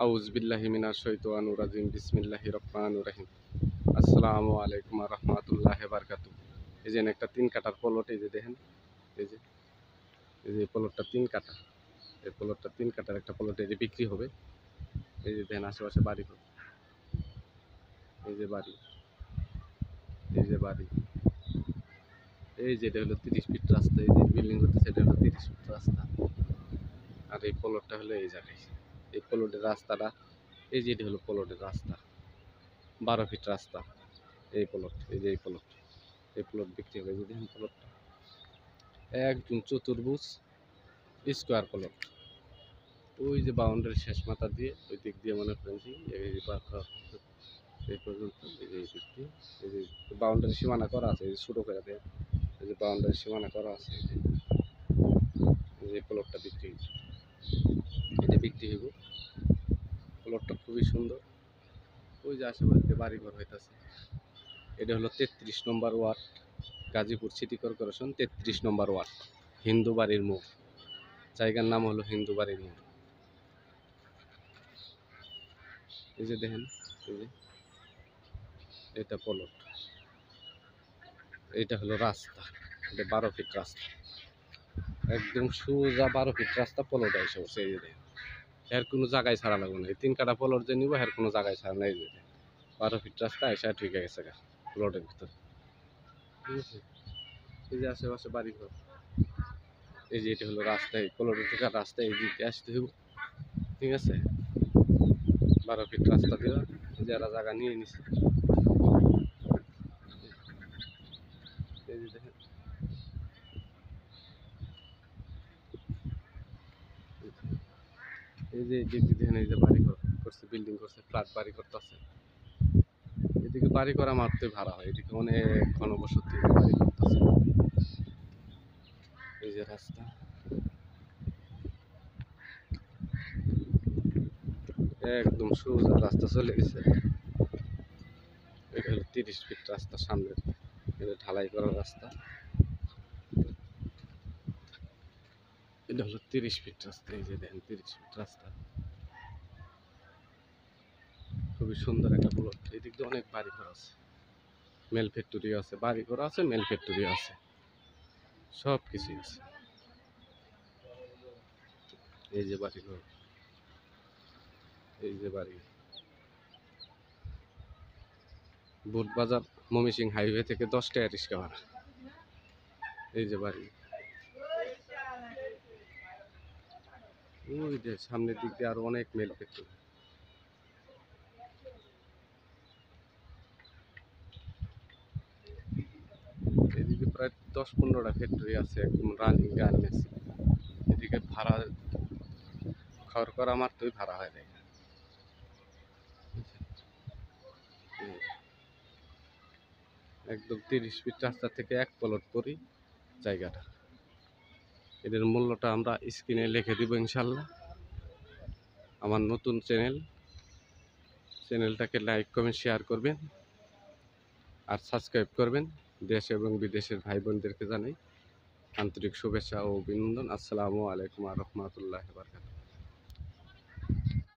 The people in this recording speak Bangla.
আউযু বিল্লাহি মিনাশ শাইতানির রাজিম বিসমিল্লাহির রহমানির রহিম। আসসালামু আলাইকুম ওয়া রাহমাতুল্লাহি ওয়া বারাকাতুহু। এই যে একটা 3 কাঠার প্লট, এই যে দেখেন, এই যে এই প্লটটা 3 কাঠা। এই প্লটটা 3 কাঠার একটা প্লট, এই যে বিক্রি হবে। এই যে দেখেন আশেপাশে বাড়িঘর, এই যে বাড়ি, এই যে বাড়ি, এই যে এটা হলো 30 ফিট রাস্তা। এই যে বিল্ডিং করতেছে, এটা হলো 30 ফিট রাস্তা। আর এই প্লটটা হলো এই জায়গায়। এই প্লটের রাস্তাটা, এই যে এটা হলো প্লটের রাস্তা, 12 ফিট রাস্তা। এই প্লট, এই যে এই প্লট, এই প্লট বিক্রি হবে। এই যে দেখেন প্লটটা একদম চতুর্ভুজ স্কোয়ার প্লট। ওই যে বাউন্ডারি শেষ মাথা দিয়ে ওই দিক দিয়ে মনে করেন যে এই যে এই পর্যন্ত, এই যে এই দিক দিয়ে এই যে বাউন্ডারি সীমানা করা আছে, এই যে ছোটো করে দেয়, এই যে বাউন্ডারি সীমানা করা আছে। এই যে প্লটটা বিক্রি হইব, এটা বিক্রি হইব। প্লটটা খুবই সুন্দর। ওই যে আশেপাশে বাড়িঘর হইতেছে। এটা হলো 33 নম্বর ওয়ার্ড, গাজীপুর সিটি কর্পোরেশন 33 নম্বর ওয়ার্ড, হিন্দু বাড়ির মোড়। জায়গার নাম হলো হিন্দু বাড়ির মোড়। এই যে দেখেন, এই যে এটা প্লট, এটা হলো রাস্তা, এটা 12 ফিট রাস্তা, একদম সোজা 12 ফিট রাস্তা প্লট এসে বসে। এই যে দেখেন, এর কোনো জায়গায় ছাড়া লাগবে না। এই 3 কাঠা প্লট যে নিব, এর কোনো জায়গায় ছাড়া নাই। যে 12 ফিট রাস্তা এসে ঠিক গেছে প্লটের ভিতরে। ঠিক আছে, এই যে আশেপাশে বাড়িঘর। এই যে এটা হলো রাস্তা, এই প্লটের থেকে রাস্তা এই দিকে আসতে হইব। ঠিক আছে, 12 ফিট রাস্তা দেওয়া, যারা জায়গা নিয়ে নিছে। এই যে দেখেন, এই যে দিকে দেখেন, এই যে বাড়ি ঘর করছে, বিল্ডিং করছে, ফ্ল্যাট বাড়ি করতেছে। এদিকে বাড়ি করা মাত্রই ভাড়া হয়, এদিকে অনেক ঘনবসতি বাড়ি করতেছে। এই যে রাস্তা, একদম সোজা রাস্তা চলে গেছে। এটা হলো 30 ফিট রাস্তা সামনে, এটা ঢালাই করা রাস্তা। এটা হলো 30 ফিট রাস্তা। এই যে দেখেন 30 ফিট রাস্তা, খুবই সুন্দর একটা প্লট। এদিক দিয়ে অনেক বাড়ি ঘর আছে, মেল ফ্যাক্টরি আছে, বাড়ি ঘর আছে, মেল ফ্যাক্টরি আছে, সব কিছুই আছে। এই যে বাড়ি ঘর, এই যে বাড়ি, বুটবাজার ময়মনসিং হাইওয়ে থেকে 10 টাকা রিক্সা ভাড়া। এই যে বাড়ি, ওই যে সামনের দিক দিয়ে আরো অনেক মেল ফ্যাক্টরি। এদিকে প্রায় 10-15টা ফ্যাক্টরি আছে, একদম রানিং গার্মেন্টস। এদিকে ভাড়া খড় করা মাত্রই ভাড়া হয় যায়। একদম 30 ফিট রাস্তা থেকে এক প্লট করি জায়গাটা। এদের মূল্যটা আমরা স্ক্রিনে লিখে দিব ইনশাল্লাহ। আমার নতুন চ্যানেলটাকে লাইক কমেন্ট শেয়ার করবেন আর সাবস্ক্রাইব করবেন। দেশ এবং বিদেশের ভাই বোনদেরকে জানাই আন্তরিক শুভেচ্ছা ও অভিনন্দন। আসসালামু আলাইকুম ওয়া রাহমাতুল্লাহি ওয়া বারাকাতুহু।